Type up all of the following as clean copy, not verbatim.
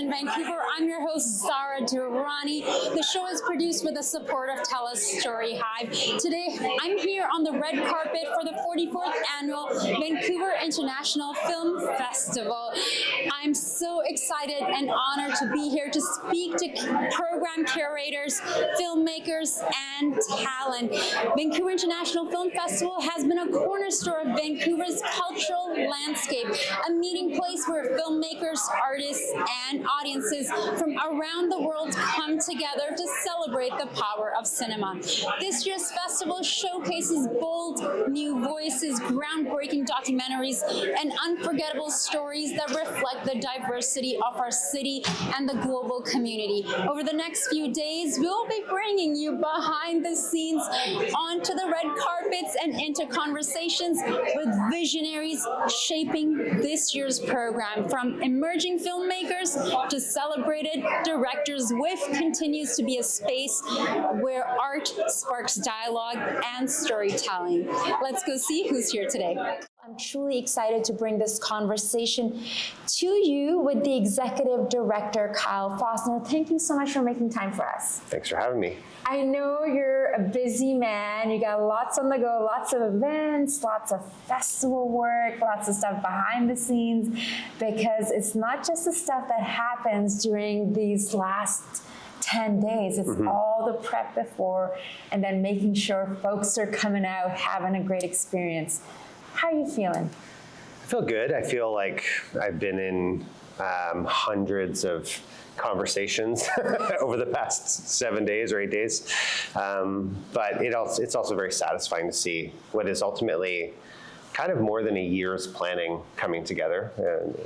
in Vancouver. I'm your host, Zara Durrani. The show is produced with the support of TELUS STORYHIVE. Today, I'm here on the red carpet for the 44th Annual Vancouver International Film Festival. I'm so excited and honored to be here to speak to program curators, filmmakers, and talent. Vancouver International Film Festival has been a cornerstone of Vancouver's cultural landscape, a meeting place where filmmakers, artists, and audiences from around the world come together to celebrate the power of cinema. This year's festival showcases bold new voices, groundbreaking documentaries, and unforgettable stories that reflect the diversity of our city and the global community. Over the next few days, we'll be bringing you behind the scenes, onto the red carpets, and into conversations with visionaries shaping this year's program. From emerging filmmakers to celebrated directors, VIFF continues to be a space where art sparks dialogue and storytelling. Let's go see who's here today. I'm truly excited to bring this conversation to you with the executive director, Kyle Faulkner. Thank you so much for making time for us. Thanks for having me. I know you're a busy man. You got lots on the go, lots of events, lots of festival work, lots of stuff behind the scenes, because it's not just the stuff that happens during these last 10 days. It's all the prep before and then making sure folks are coming out having a great experience. How are you feeling? I feel good. I feel like I've been in hundreds of conversations over the past 7 days or 8 days. But it's also very satisfying to see what is ultimately kind of more than a year's planning coming together. And,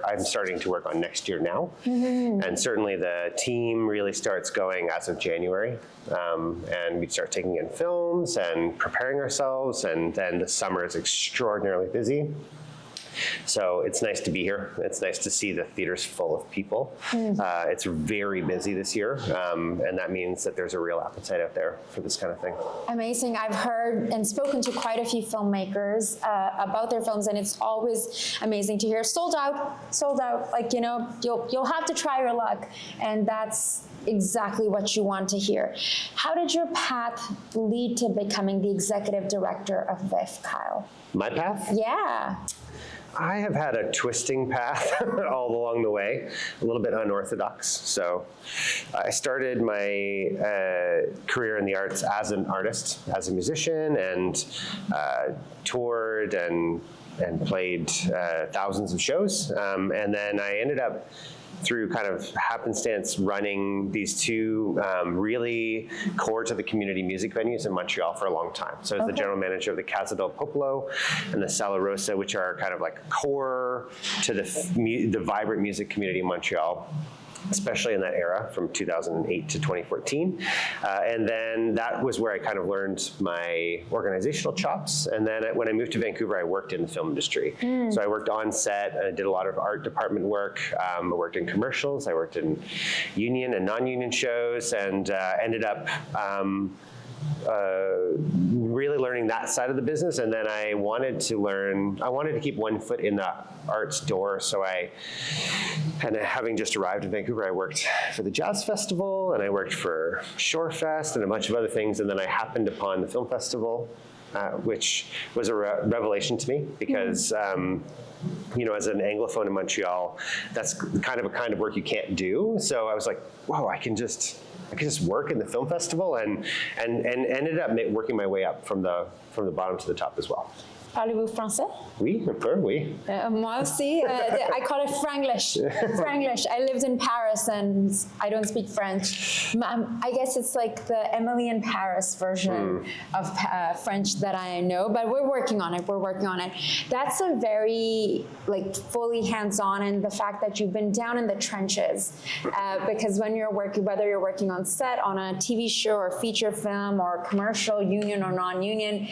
I'm starting to work on next year now. And certainly the team really starts going as of January. And we start taking in films and preparing ourselves. And then the summer is extraordinarily busy. So it's nice to be here. It's nice to see the theaters full of people. It's very busy this year, and that means that there's a real appetite out there for this kind of thing. Amazing. I've heard and spoken to quite a few filmmakers about their films, and it's always amazing to hear sold out. Like, you'll have to try your luck, and that's exactly what you want to hear. How did your path lead to becoming the executive director of VIFF, Kyle? My path? Yeah. I have had a twisting path all along the way, a little bit unorthodox. So I started my career in the arts as an artist, as a musician, and toured and played thousands of shows. And then I ended up, through kind of happenstance, running these two really core to the community music venues in Montreal for a long time. So I was the general manager of the Casa del Popolo and the Sala Rosa, which are kind of like core to the vibrant music community in Montreal, especially in that era from 2008 to 2014. And then that was where I kind of learned my organizational chops. And then when I moved to Vancouver, I worked in the film industry. So I worked on set, I did a lot of art department work. I worked in commercials, I worked in union and non-union shows, and ended up really learning that side of the business. And then I wanted to keep one foot in the arts door. So having just arrived in Vancouver, I worked for the Jazz Festival, and I worked for Shore Fest and a bunch of other things. And then I happened upon the film festival, which was a revelation to me, because as an Anglophone in Montreal, that's kind of work you can't do. So I was like, whoa, I can just work in the film festival, and ended up working my way up from the bottom to the top as well. Parlez-vous français? Oui, un peu, oui. Moi aussi. I call it Franglish. Franglish. I lived in Paris and I don't speak French. I guess it's like the Emily in Paris version of French that I know, but we're working on it. That's a very fully hands-on, and the fact that you've been down in the trenches, because when you're working, whether you're working on set, on a TV show or feature film or commercial, union or non-union,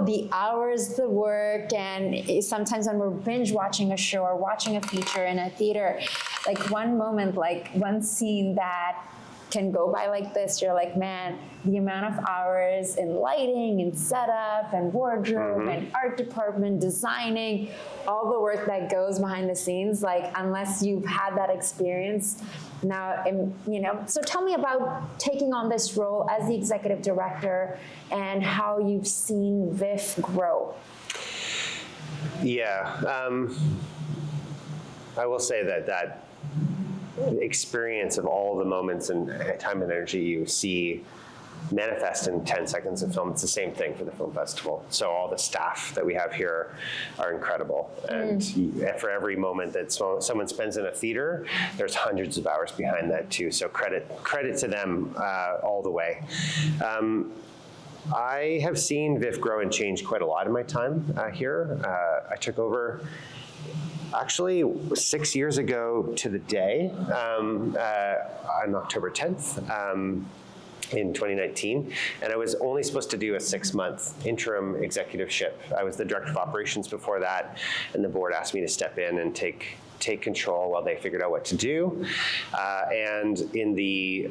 the hours, the work, and sometimes when we're binge watching a show or watching a feature in a theater, one moment, one scene that can go by like this, you're like, man, the amount of hours in lighting and setup and wardrobe and art department, designing, all the work that goes behind the scenes, like unless you've had that experience now, you know. So tell me about taking on this role as the executive director and how you've seen VIFF grow. Yeah, I will say that experience of all the moments and time and energy you see manifest in 10 seconds of film, it's the same thing for the film festival. So all the staff that we have here are incredible. And for every moment that someone spends in a theater, there's hundreds of hours behind that too. So credit to them all the way. I have seen VIFF grow and change quite a lot in my time here. I took over actually 6 years ago to the day on October 10th. In 2019, and I was only supposed to do a 6-month interim executiveship. I was the director of operations before that, and the board asked me to step in and take control while they figured out what to do. And in the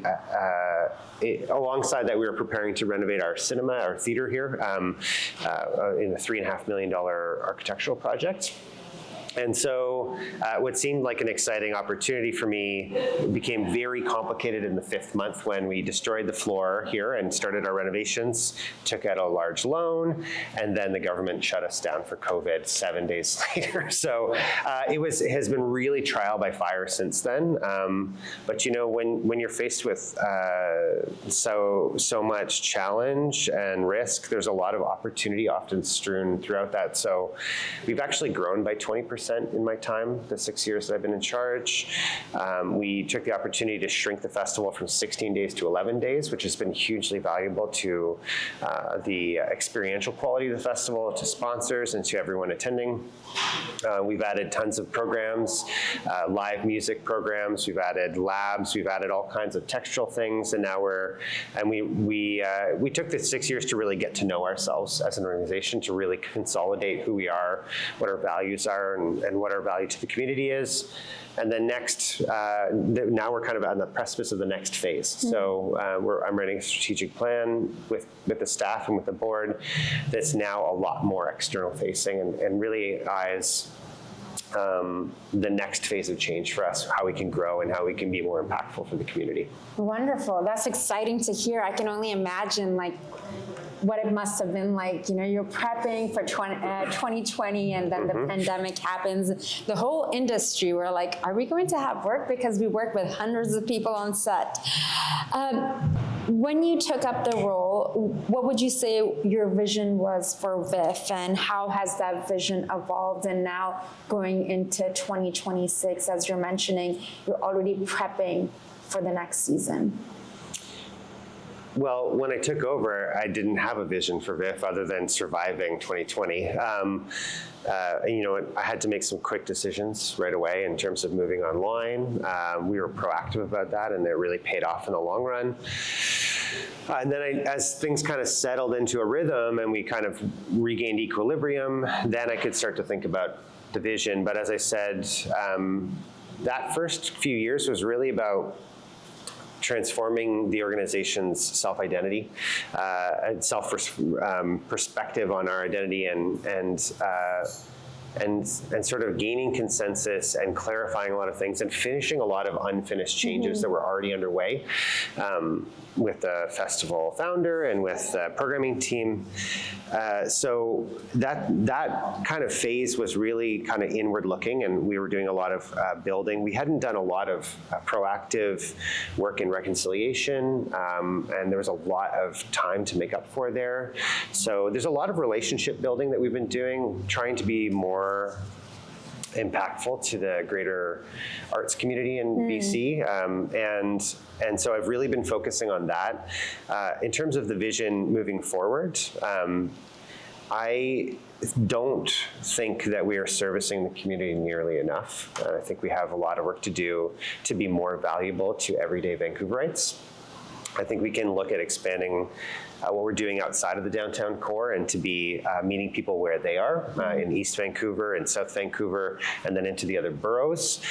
alongside that, we were preparing to renovate our cinema, our theater here, in a $3.5 million architectural project. And so what seemed like an exciting opportunity for me became very complicated in the 5th month when we destroyed the floor here and started our renovations, took out a large loan, and then the government shut us down for COVID 7 days later. So it has been really trial by fire since then. But you know, when you're faced with so much challenge and risk, there's a lot of opportunity often strewn throughout that. So we've actually grown by 20% in my time, the 6 years that I've been in charge. We took the opportunity to shrink the festival from 16 days to 11 days, which has been hugely valuable to the experiential quality of the festival, to sponsors, and to everyone attending. We've added tons of programs, live music programs. We've added labs. We've added all kinds of textural things, and now we took the 6 years to really get to know ourselves as an organization, to really consolidate who we are, what our values are, and what our value to the community is. And then next, now we're kind of on the precipice of the next phase. So I'm writing a strategic plan with the staff and with the board that's now a lot more external facing and really eyes the next phase of change for us, how we can grow and how we can be more impactful for the community. Wonderful. That's exciting to hear. I can only imagine like what it must have been like. You know, you're prepping for 2020 and then the pandemic happens. The whole industry, we're like, are we going to have work? Because we work with hundreds of people on set. When you took up the role, what would you say your vision was for VIFF, and how has that vision evolved? And now going into 2026, as you're mentioning, you're already prepping for the next season. Well, when I took over, I didn't have a vision for VIFF other than surviving 2020. You know, I had to make some quick decisions right away in terms of moving online. We were proactive about that, and it really paid off in the long run. And then as things kind of settled into a rhythm and we kind of regained equilibrium, then I could start to think about the vision. But as I said, that first few years was really about transforming the organization's self-identity and perspective on our identity and sort of gaining consensus and clarifying a lot of things and finishing a lot of unfinished changes that were already underway with the festival founder and with the programming team. So that kind of phase was really kind of inward looking, and we were doing a lot of building. We hadn't done a lot of proactive work in reconciliation, and there was a lot of time to make up for there. So there's a lot of relationship building that we've been doing, trying to be more impactful to the greater arts community in BC, and so I've really been focusing on that. In terms of the vision moving forward, I don't think that we are servicing the community nearly enough. I think we have a lot of work to do to be more valuable to everyday Vancouverites. I think we can look at expanding what we're doing outside of the downtown core and to be meeting people where they are in East Vancouver and South Vancouver and then into the other boroughs.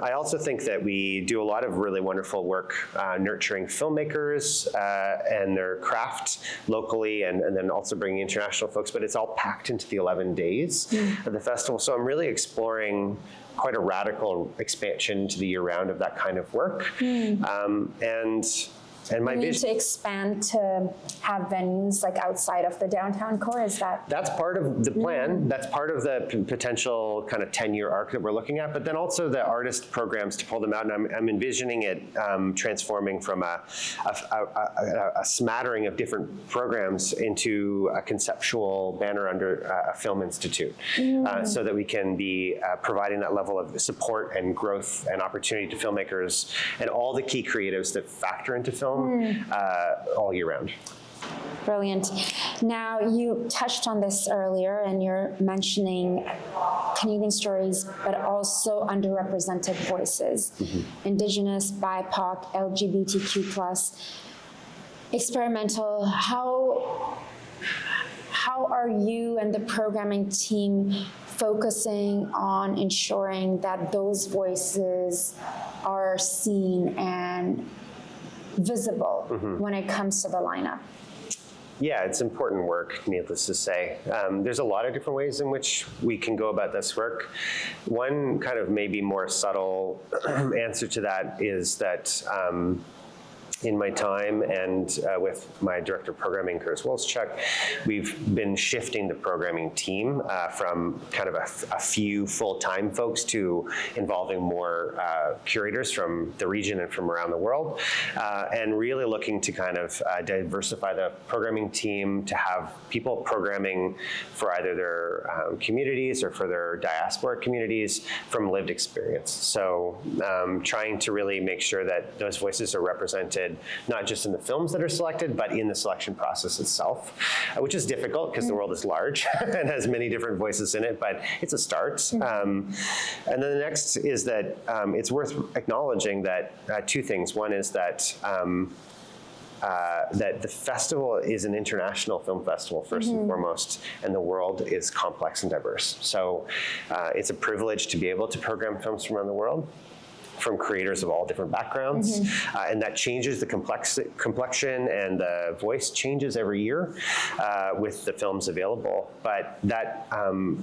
I also think that we do a lot of really wonderful work nurturing filmmakers and their craft locally and then also bringing international folks, but it's all packed into the 11 days of the festival. So I'm really exploring quite a radical expansion to the year-round of that kind of work. And my vision to expand to have venues like outside of the downtown core, is that? That's part of the plan. That's part of the potential kind of 10-year arc that we're looking at, but then also the artist programs to pull them out. And I'm envisioning it transforming from a smattering of different programs into a conceptual banner under a film institute, so that we can be providing that level of support and growth and opportunity to filmmakers and all the key creatives that factor into film all year round. Brilliant. Now, you touched on this earlier, and you're mentioning Canadian stories, but also underrepresented voices, Indigenous, BIPOC, LGBTQ+, experimental. How are you and the programming team focusing on ensuring that those voices are seen and visible when it comes to the lineup? Yeah, it's important work, needless to say. There's a lot of different ways in which we can go about this work. One kind of maybe more subtle answer to that is that in my time and with my director of programming, Curtis Wolschuk, we've been shifting the programming team from kind of a few full-time folks to involving more curators from the region and from around the world, and really looking to kind of diversify the programming team to have people programming for either their communities or for their diaspora communities from lived experience. So trying to really make sure that those voices are represented not just in the films that are selected, but in the selection process itself, which is difficult because the world is large and has many different voices in it, but it's a start. And then the next is that it's worth acknowledging that two things. One is that that the festival is an international film festival first and foremost, and the world is complex and diverse. So it's a privilege to be able to program films from around the world, from creators of all different backgrounds, and that changes the complexion, and the voice changes every year with the films available. But that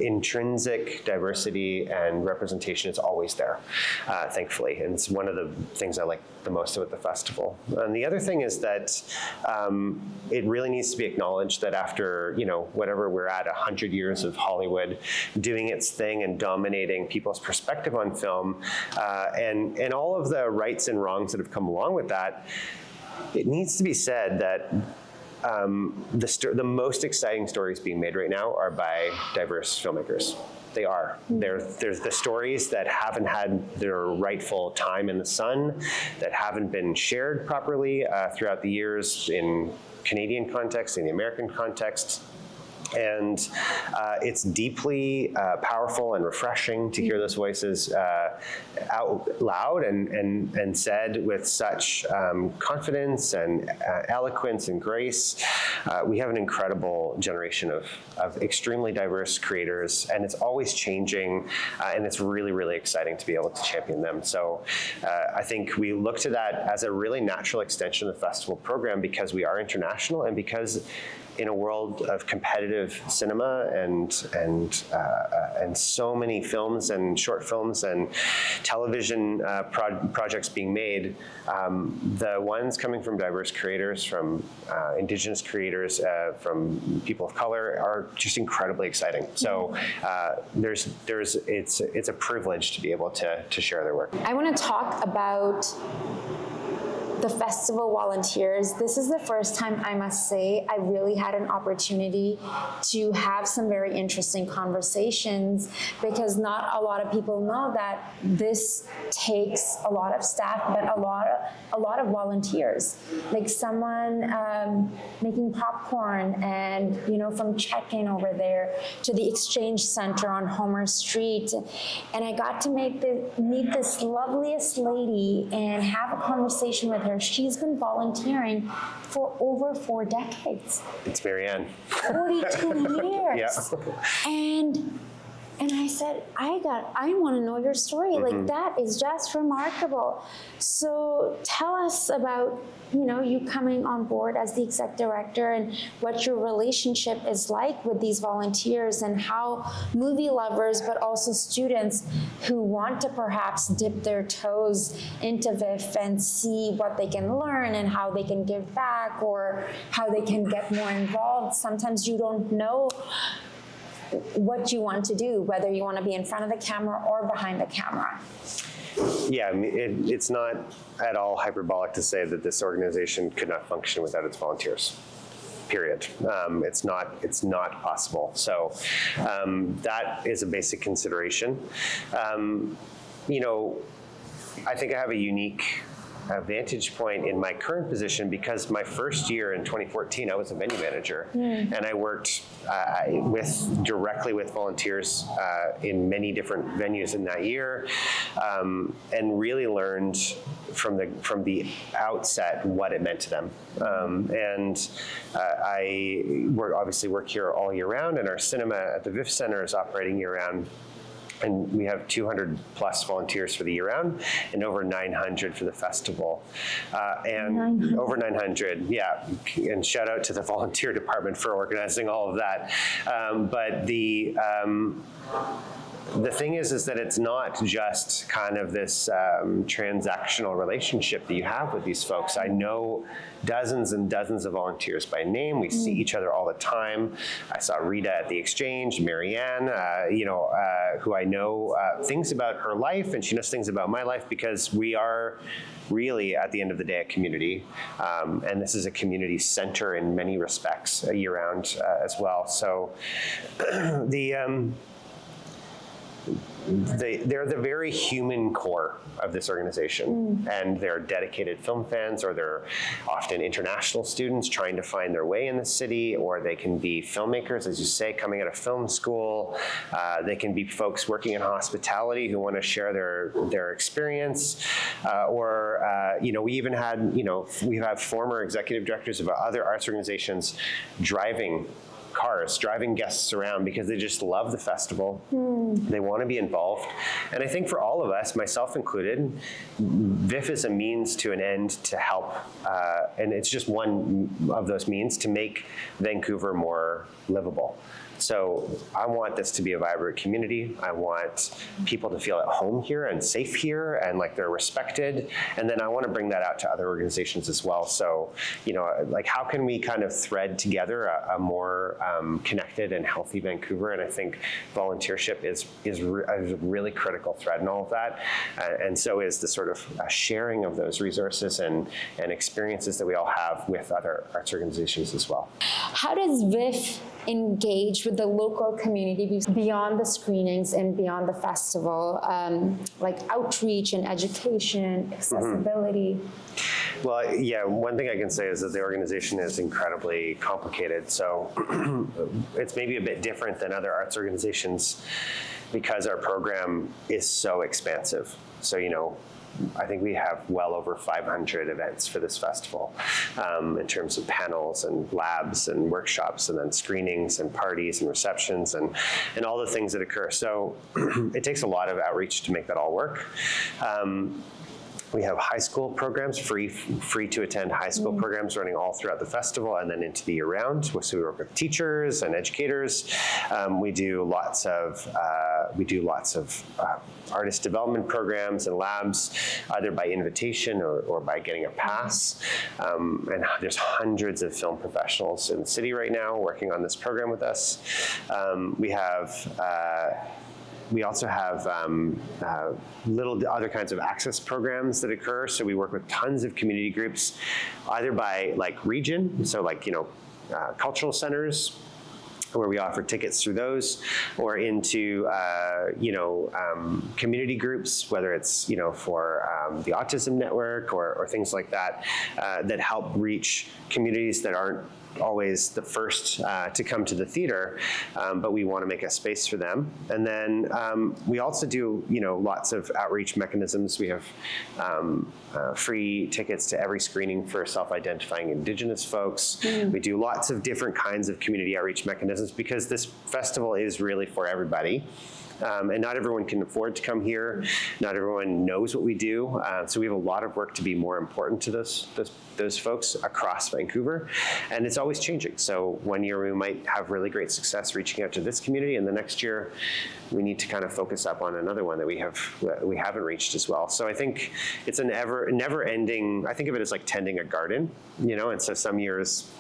intrinsic diversity and representation is always there, thankfully, and it's one of the things I like the most about the festival. And the other thing is that it really needs to be acknowledged that after, whatever we're at, 100 years of Hollywood doing its thing and dominating people's perspective on film, and all of the rights and wrongs that have come along with that, it needs to be said that the most exciting stories being made right now are by diverse filmmakers. They are. There's the stories that haven't had their rightful time in the sun, that haven't been shared properly throughout the years in Canadian context, in the American context. And it's deeply powerful and refreshing to hear those voices out loud and said with such confidence and eloquence and grace. We have an incredible generation of extremely diverse creators, and it's always changing, and it's really, really exciting to be able to champion them. So I think we look to that as a really natural extension of the festival program, because we are international, and because in a world of competitive cinema and so many films and short films and television projects being made, the ones coming from diverse creators, from Indigenous creators, from people of color, are just incredibly exciting. So it's a privilege to be able to share their work. I want to talk about the festival volunteers. This is the first time, I must say, I really had an opportunity to have some very interesting conversations, because not a lot of people know that this takes a lot of staff, but a lot of volunteers. Like someone making popcorn, and from check-in over there to the exchange center on Homer Street, and I got to meet this loveliest lady and have a conversation with her. her. She's been volunteering for over 4 decades. It's Marianne. 42 years. Yeah. And I said, I want to know your story. Like, that is just remarkable. So tell us about, you coming on board as the exec director and what your relationship is like with these volunteers and how movie lovers, but also students who want to perhaps dip their toes into VIFF and see what they can learn and how they can give back or how they can get more involved. Sometimes you don't know what you want to do, whether you want to be in front of the camera or behind the camera. Yeah, I mean, it's not at all hyperbolic to say that this organization could not function without its volunteers. Period. It's not possible. So that is a basic consideration. I think I have a unique vantage point in my current position because my first year in 2014, I was a venue manager, and I worked directly with volunteers in many different venues in that year, and really learned from the outset what it meant to them. I obviously work here all year round, and our cinema at the VIFF Center is operating year round. And we have 200 plus volunteers for the year round and over 900 for the festival. Over 900, yeah. And shout out to the volunteer department for organizing all of that. But the thing is that it's not just kind of this transactional relationship that you have with these folks. I know dozens and dozens of volunteers by name. We see each other all the time. I saw Rita at the Exchange, Marianne, who I know things about her life, and she knows things about my life because we are really, at the end of the day, a community. And this is a community center in many respects year-round as well. So they're the very human core of this organization, and they're dedicated film fans, or they're often international students trying to find their way in the city, or they can be filmmakers, as you say, coming out of film school. They can be folks working in hospitality who want to share their experience, we even had, we have former executive directors of other arts organizations driving guests around because they just love the festival. They want to be involved. And I think for all of us, myself included, VIFF is a means to an end to help. And it's just one of those means to make Vancouver more livable. So I want this to be a vibrant community. I want people to feel at home here and safe here and like they're respected. And then I want to bring that out to other organizations as well. So, how can we kind of thread together a more connected and healthy Vancouver? And I think volunteership is a really critical thread in all of that. And so is the sort of sharing of those resources and experiences that we all have with other arts organizations as well. How does VIFF engage with the local community beyond the screenings and beyond the festival, like outreach and education, accessibility? Well, yeah, one thing I can say is that the organization is incredibly complicated. So it's maybe a bit different than other arts organizations because our program is so expansive. So, I think we have well over 500 events for this festival in terms of panels and labs and workshops and then screenings and parties and receptions and all the things that occur. So it takes a lot of outreach to make that all work. We have high school programs, free to attend high school programs running all throughout the festival and then into the year round. So we work with teachers and educators. We do lots of artist development programs and labs, either by invitation or by getting a pass. And there's hundreds of film professionals in the city right now working on this program with us. We also have little other kinds of access programs that occur. So we work with tons of community groups, either by region, so cultural centers, where we offer tickets through those, or into community groups, whether it's for the Autism Network or things like that, that help reach communities that aren't always the first to come to the theater, but we want to make a space for them. And then we also do, lots of outreach mechanisms. We have free tickets to every screening for self-identifying Indigenous folks. We do lots of different kinds of community outreach mechanisms because this festival is really for everybody. And not everyone can afford to come here. Not everyone knows what we do. So we have a lot of work to be more important to those folks across Vancouver. And it's always changing. So one year we might have really great success reaching out to this community, and the next year we need to kind of focus up on another one that we haven't reached as well. So I think it's a never ending, I think of it as like tending a garden, and so some years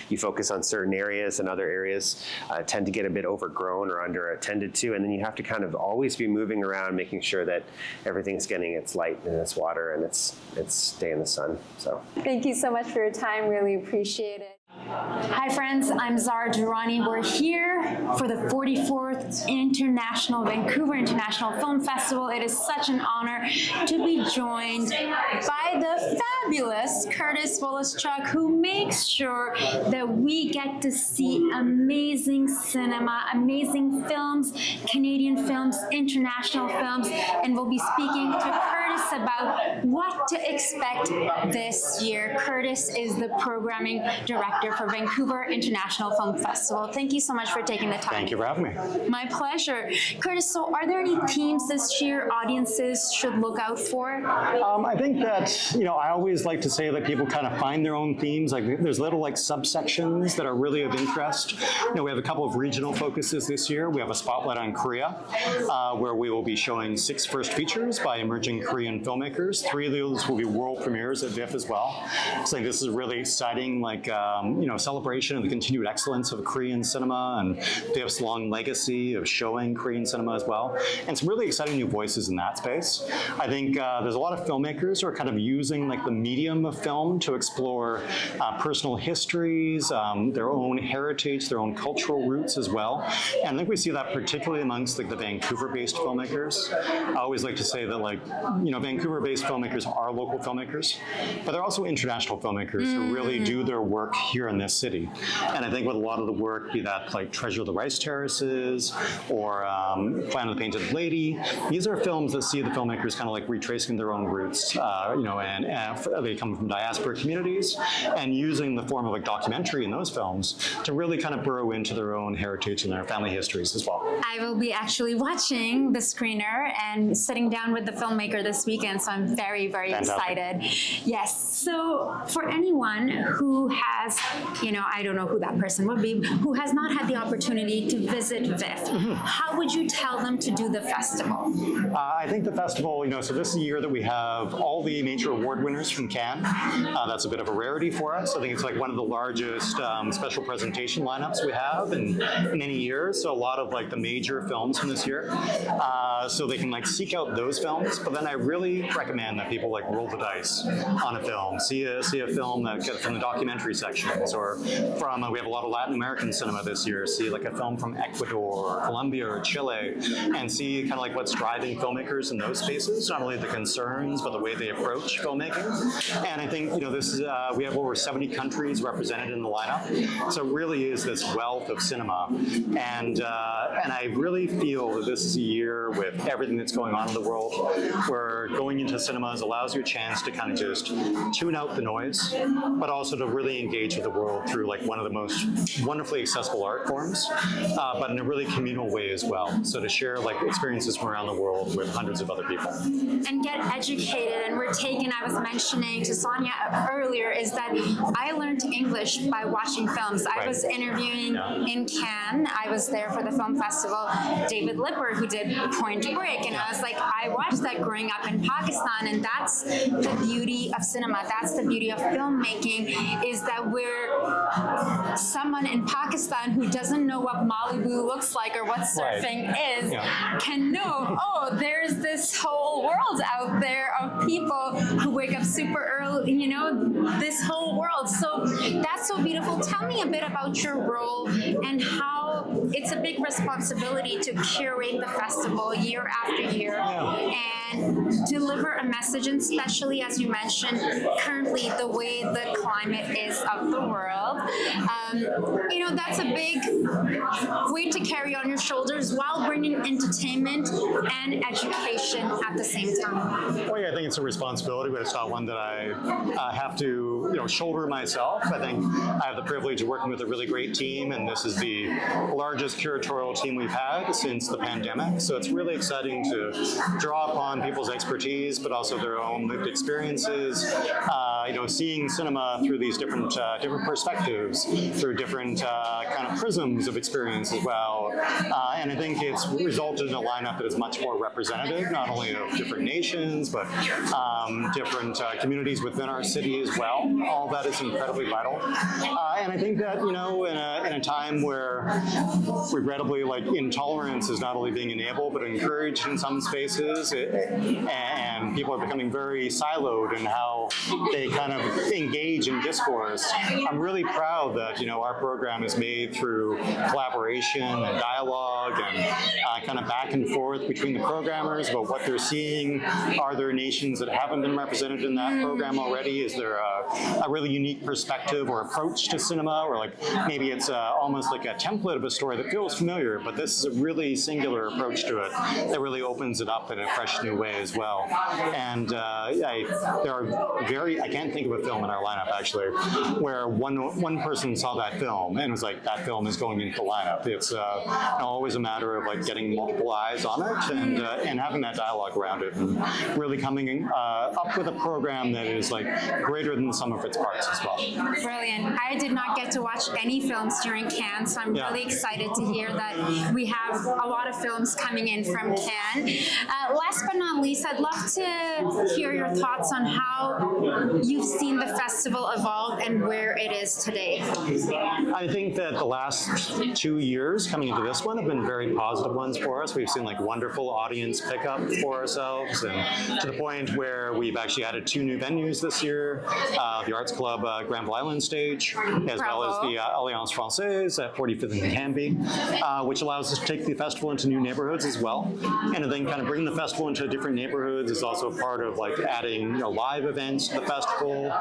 you focus on certain areas, and other areas tend to get a bit overgrown or under-attended to, and then you have to kind of always be moving around, making sure that everything's getting its light and its water and its day in the sun. So Thank you so much for your time. Really appreciate it. Hi friends, I'm Zara Durrani. We're here for the 44th Vancouver International Film Festival. It is such an honor to be joined by the fabulous Curtis Willis-Chuck, who makes sure that we get to see amazing cinema, amazing films, Canadian films, international films, and we'll be speaking to Curtis about what to expect this year. Curtis is the programming director for Vancouver International Film Festival. Thank you so much for taking the time. Thank you for having me. My pleasure. Curtis, so are there any themes this year audiences should look out for? I think that, I always like to say that people kind of find their own themes. Like there's little subsections that are really of interest. We have a couple of regional focuses this year. We have a spotlight on Korea, where we will be showing 6 first features by emerging Korean filmmakers. 3 of those will be world premieres at VIFF as well. So I think this is really exciting, celebration of the continued excellence of Korean cinema and VIFF's long legacy of showing Korean cinema as well. And some really exciting new voices in that space. I think there's a lot of filmmakers who are kind of using the medium of film to explore personal histories, their own heritage, their own cultural roots as well. And I think we see that particularly amongst the Vancouver-based filmmakers. I always like to say that Vancouver-based filmmakers are local filmmakers, but they're also international filmmakers who really do their work here in this city. And I think with a lot of the work, be that Treasure of the Rice Terraces or Plan of the Painted Lady, these are films that see the filmmakers kind of retracing their own roots, and they come from diaspora communities, and using the form of documentary in those films to really kind of burrow into their own heritage and their family histories as well. I will be actually watching the screener and sitting down with the filmmaker this weekend, so I'm very, very excited. Yes, so for anyone who has, I don't know who that person would be, who has not had the opportunity to visit VIFF, how would you tell them to do the festival? I think the festival, so this is the year that we have all the major award winners from Cannes. That's a bit of a rarity for us. I think it's one of the largest special presentation lineups we have in many years. So a lot of the major films from this year. So they can seek out those films. But then I really recommend that people roll the dice on a film. See a film from the documentary sections, or from we have a lot of Latin American cinema this year. See a film from Ecuador, or Colombia, or Chile, and see kind of what's driving filmmakers in those spaces. Not only the concerns, but the way they approach filmmaking. And I think this is we have over 70 countries represented in the lineup. So it really is this wealth of cinema. And I really feel that this is a year with everything that's going on in the world, where going into cinemas allows you a chance to kind of just tune out the noise, but also to really engage with the world through one of the most wonderfully accessible art forms, but in a really communal way as well. So to share experiences from around the world with hundreds of other people. And get educated. And I was mentioning to Sonia earlier, is that I learned English by watching films. I was interviewing in Cannes. I was there for the film festival, David Lipper, who did Point Break. And I was I watched that growing up in Pakistan, and that's the beauty of cinema. That's the beauty of filmmaking, is that we're someone in Pakistan who doesn't know what Malibu looks like or what surfing is can know, there's this whole world out there of people who wake up super early, this whole world. So that's That's so beautiful. Tell me a bit about your role and how it's a big responsibility to curate the festival year after year and deliver a message, and especially as you mentioned, currently the way the climate is of the world. You know, that's a big weight to carry on your shoulders while bringing entertainment and education at the same time. Well, yeah, I think it's a responsibility, but it's not one that I have to, shoulder myself. I think I have the privilege of working with a really great team, and this is the largest curatorial team we've had since the pandemic. So it's really exciting to draw upon people's expertise, but also their own lived experiences. Seeing cinema through these different perspectives, through different kind of prisms of experience as well. And I think it's resulted in a lineup that is much more representative, not only of different nations, but different communities within our city as well. All that is incredibly vital. And I think that, in a time where regrettably, intolerance is not only being enabled, but encouraged in some spaces, and people are becoming very siloed in how they kind of engage in discourse. I'm really proud that, our program is made through collaboration and dialogue and kind of back and forth between the programmers about what they're seeing. Are there nations that haven't been represented in that program already? Is there a really unique perspective or approach to cinema, or maybe it's almost like a template of a story that feels familiar, but this is a really singular approach to it that really opens it up in a fresh new way as well. And I can't think of a film in our lineup actually where one person saw that film and was like, that film is going into the lineup. It's always a matter of getting multiple eyes on it and having that dialogue around it, and really coming up with a program that is greater than the sum of its parts as well. Brilliant. I did not get to watch any films during Cannes, so I'm really excited to hear that we have a lot of films coming in from Cannes. Last but not least, I'd love to hear your thoughts on how you've seen the festival evolve and where it is today. I think that the last 2 years coming into this one have been very positive ones for us. We've seen wonderful audience pickup for ourselves, and to the point where we've actually added 2 new venues this year, the Arts Club Granville Island stage, as well as the Alliance Française at 45th and Canby, which allows us to take the festival into new neighborhoods as well. And then kind of bring the festival into different neighborhoods is also part of adding live events to the festival,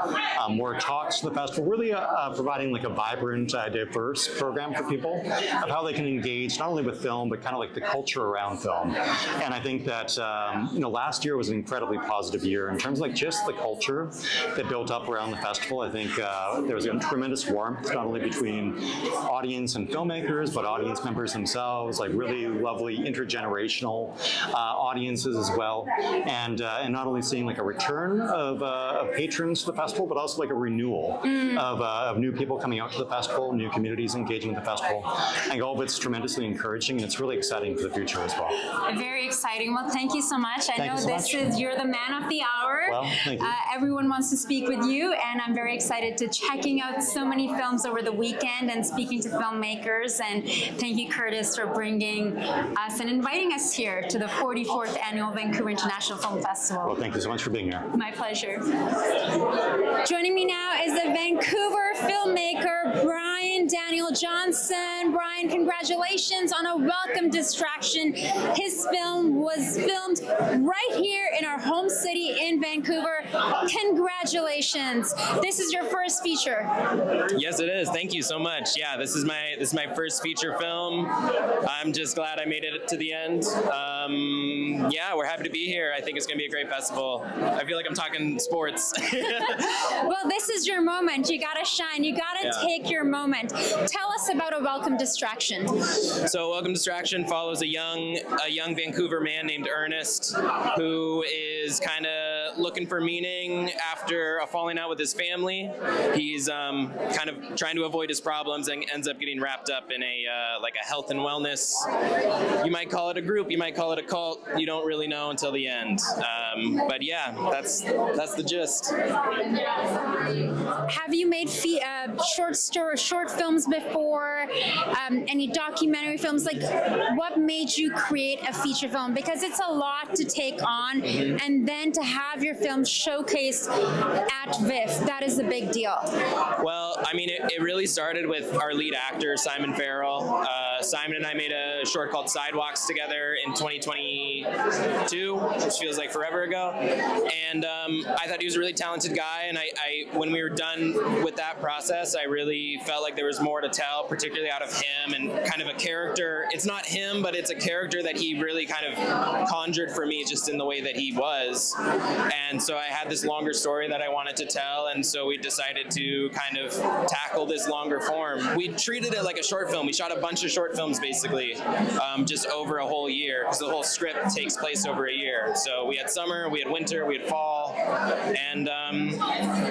more talks to the festival, really providing a vibrant, diverse program for people of how they can engage not only with film, but kind of the culture around film. And I think that last year was an incredibly positive year in terms of just the culture that built up around the festival. I think there was a tremendous warmth, not only between audience and filmmakers, but audience members themselves, really lovely intergenerational audiences as well. And not only seeing a return of patrons to the festival, but also a renewal of new people coming out to the festival, new communities engaging with the festival. I think all of it's tremendously encouraging, and it's really exciting for the future as well. Very exciting. Well, thank you so much. I know you're the man of the hour. Well, thank you. Everyone wants to speak with you, and I'm very excited to checking out so many films over the weekend and speaking to filmmakers. And thank you, Curtis, for bringing us and inviting us here to the 44th Annual Vancouver International Film Festival. Well, thank you so much for being here. My pleasure. Joining me now is the Vancouver filmmaker, Brian Daniel Johnson. Brian, congratulations on A Welcome Distraction. His film was filmed right here in our home city in Vancouver. Congratulations. This is your first feature. Yes, it is. Thank you so much. Yeah, this is my first feature film. I'm just glad I made it to the end. Yeah, we're happy to be here. I think it's going to be a great festival. I feel like I'm talking sports. Well, this is your moment. You gotta shine. You gotta take your moment. Tell us about A Welcome Distraction. So, Welcome Distraction follows a young Vancouver man named Ernest, who is kind of looking for meaning after a falling out with his family. He's kind of trying to avoid his problems and ends up getting wrapped up in a health and wellness. You might call it a group. You might call it a cult. You don't really know until the end. But yeah, that's the gist. Have you made short films before? Any documentary films? What made you create a feature film? Because it's a lot to take on, and then to have have your film showcased at VIFF. That is a big deal. Well, I mean, it really started with our lead actor, Simon Farrell. Simon and I made a short called Sidewalks together in 2022, which feels like forever ago. And I thought he was a really talented guy. And when we were done with that process, I really felt like there was more to tell, particularly out of him and kind of a character. It's not him, but it's a character that he really kind of conjured for me just in the way that he was. And so I had this longer story that I wanted to tell. And so we decided to kind of tackle this longer form. We treated it like a short film. We shot a bunch of short films basically, just over a whole year, because the whole script takes place over a year. So we had summer, we had winter, we had fall, and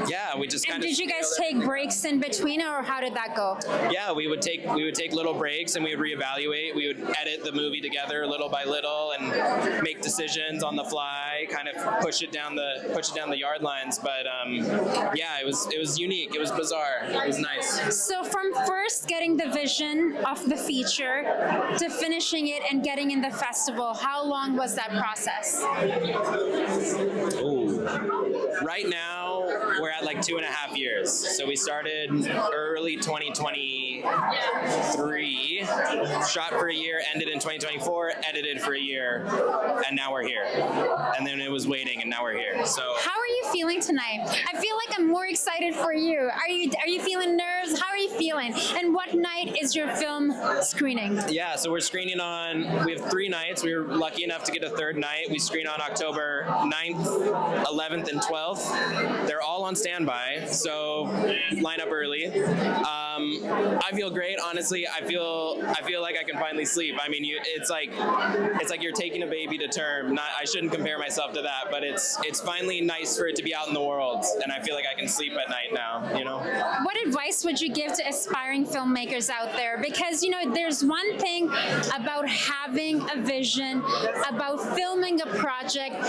yeah, we just kind of. Did you guys take breaks in between, or how did that go? Yeah, we would take little breaks and we would reevaluate. We would edit the movie together little by little and make decisions on the fly, kind of push it down the yard lines. But yeah, it was unique. It was bizarre. It was nice. So from first getting the vision of the feature to finishing it and getting in the festival, how long was that process? Ooh. Right now, we're at like 2.5 years. So we started early 2023, shot for a year, ended in 2024, edited for a year, and now we're here. And then it was waiting, and now we're here. So how are you feeling tonight? I feel like I'm more excited for you. Are you feeling nerves? How are you feeling? And what night is your film screening? Yeah, so we're screening we have 3 nights. We were lucky enough to get a 3rd night. We screen on October 9th, 11th, and 12th. They're all on standby, so line up early. I feel great, honestly. I feel like I can finally sleep. I mean, it's like you're taking a baby to term. I shouldn't compare myself to that, but it's finally nice for it to be out in the world, and I feel like I can sleep at night now, you know? What advice would you give to aspiring filmmakers out there? Because, you know, there's one thing about having a vision, about filming a project,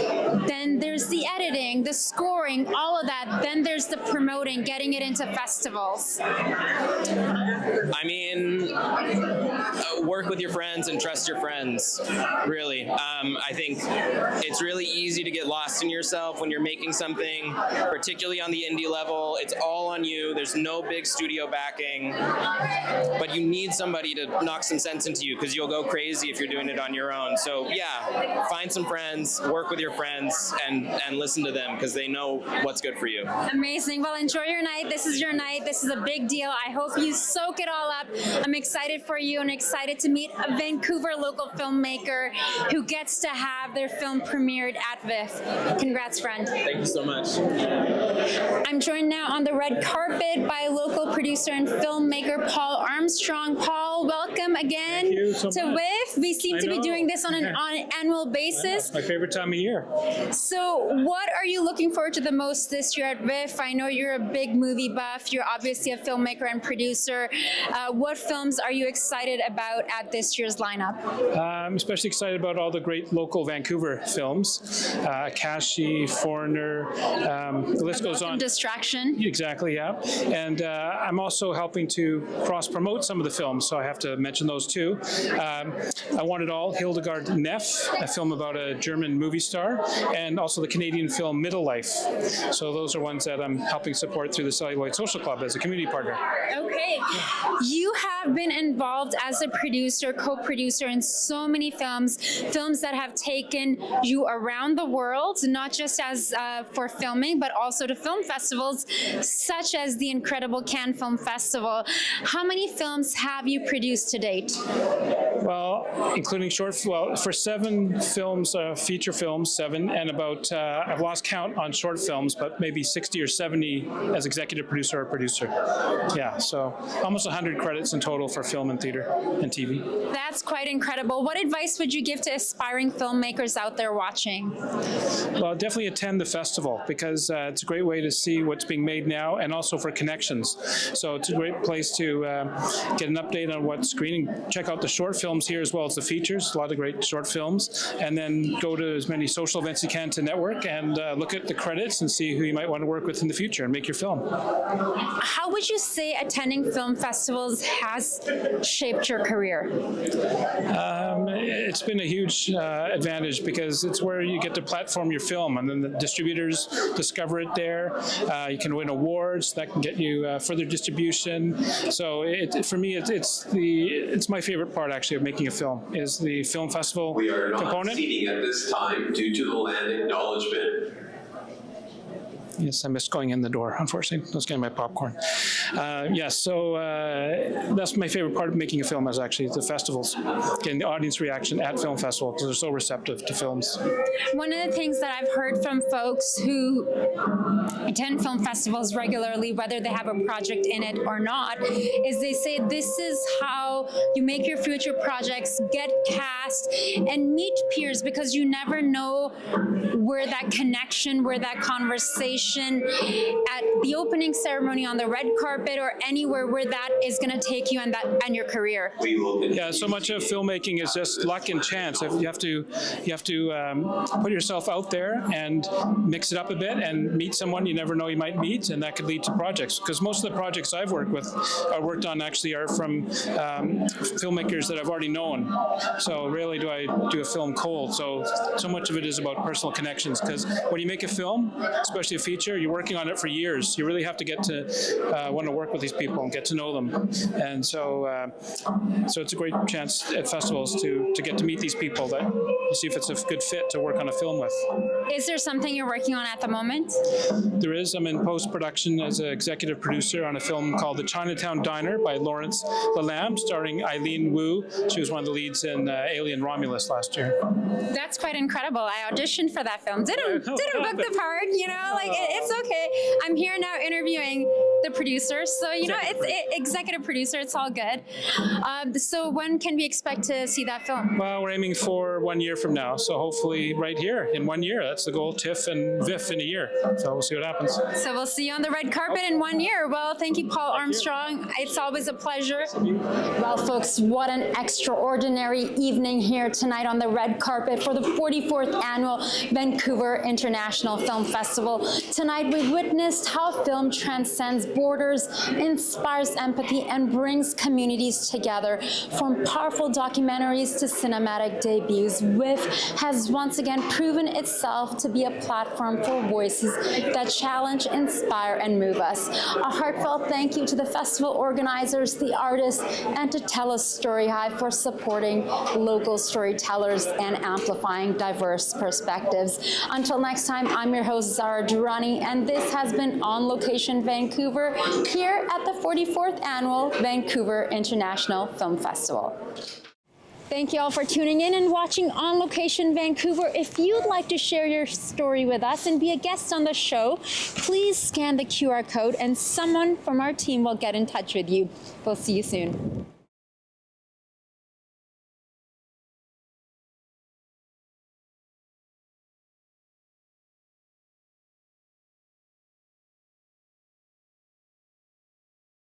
then there's the editing, the scoring, all of that, then there's the promoting, getting it into festivals. I mean, work with your friends and trust your friends, really. I think it's really easy to get lost in yourself when you're making something, particularly on the indie level. It's all on you. There's no big studio backing, but you need somebody to knock some sense into you, because you'll go crazy if you're doing it on your own. So yeah, find some friends, work with your friends, and listen to them, because they know what's good for you. Amazing. Well, enjoy your night. This is your night. This is a big deal. I hope you soak it all up. I'm excited for you and excited to meet a Vancouver local filmmaker who gets to have their film premiered at VIFF. Congrats, friend. Thank you so much. I'm joined now on the red carpet by local producer and filmmaker Paul Armstrong. Paul, welcome again to VIFF. We seem to be doing this on an annual basis. My favorite time of year. So what are you looking forward to the most this year at VIFF? I know you're a big movie buff. You're obviously a filmmaker and producer. What films are you excited about at this year's lineup? I'm especially excited about all the great local Vancouver films. Kashi, Foreigner, the list goes on. Distraction. Exactly, yeah. And I'm also helping to cross-promote some of the films, so I have to mention those too. I Want It All, Hildegard Neff, a film about a German movie star, and also the Canadian film Middle Life. So those are ones that I'm helping support through the Celluloid Social Club as a community partner. Okay. You have been involved as a producer, co-producer in so many films that have taken you around the world, not just as for filming, but also to film festivals, such as the incredible Cannes Film Festival. How many films have you produced to date? Well, including for 7 films, feature films, 7, and about, I've lost count on short films, but maybe 60 or 70 as executive producer or producer. Yeah, so almost 100 credits in total for film and theater and TV. That's quite incredible. What advice would you give to aspiring filmmakers out there watching? Well, definitely attend the festival, because it's a great way to see what's being made now, and also for connections. So it's a great place to get an update on what's screening. Check out the short film films here as well as the features, a lot of great short films, and then go to as many social events you can to network and look at the credits and see who you might want to work with in the future and make your film. How would you say attending film festivals has shaped your career? It's been a huge advantage because it's where you get to platform your film, and then the distributors discover it there. You can win awards that can get you further distribution. So for me, it's my favorite part actually of making a film is the film festival We are not component. seating at this time due to the land acknowledgement. Yes, I missed going in the door, unfortunately. I was getting my popcorn. So that's my favorite part of making a film is actually the festivals, getting the audience reaction at film festivals because they're so receptive to films. One of the things that I've heard from folks who attend film festivals regularly, whether they have a project in it or not, is they say this is how you make your future projects, get cast, and meet peers, because you never know where that connection, where that conversation at the opening ceremony on the red carpet or anywhere where that is going to take you and your career. Yeah, so much of filmmaking is just luck and chance. You have to put yourself out there and mix it up a bit and meet someone you never know you might meet, and that could lead to projects. Because most of the projects I've worked on actually are from filmmakers that I've already known. So rarely do I do a film cold. So much of it is about personal connections. Because when you make a film, especially a feature, you're working on it for years. You really have to get to want to work with these people and get to know them. And so it's a great chance at festivals to get to meet these people that you see if it's a good fit to work on a film with. Is there something you're working on at the moment? There is. I'm in post-production as an executive producer on a film called The Chinatown Diner by Lawrence Lallambe, starring Eileen Wu. She was one of the leads in Alien Romulus last year. That's quite incredible. I auditioned for that film. Didn't book the part, it's okay. I'm here now interviewing the producers, so it's executive producer. It's all good. So when can we expect to see that film? Well, we're aiming for 1 year from now, so hopefully right here in 1 year. That's the goal. TIFF and VIFF in a year. So we'll see what happens. So we'll see you on the red carpet in 1 year. Well, thank you, Paul Armstrong. It's always a pleasure. Well, folks, what an extraordinary evening here tonight on the red carpet for the 44th Annual Vancouver International Film Festival. Tonight, we witnessed how film transcends borders, inspires empathy, and brings communities together. From powerful documentaries to cinematic debuts, VIFF has once again proven itself to be a platform for voices that challenge, inspire, and move us. A heartfelt thank you to the festival organizers, the artists, and to TELUS STORYHIVE for supporting local storytellers and amplifying diverse perspectives. Until next time, I'm your host, Zara Durrani, and this has been On Location Vancouver here at the 44th Annual Vancouver International Film Festival. Thank you all for tuning in and watching On Location Vancouver. If you'd like to share your story with us and be a guest on the show, please scan the QR code and someone from our team will get in touch with you. We'll see you soon.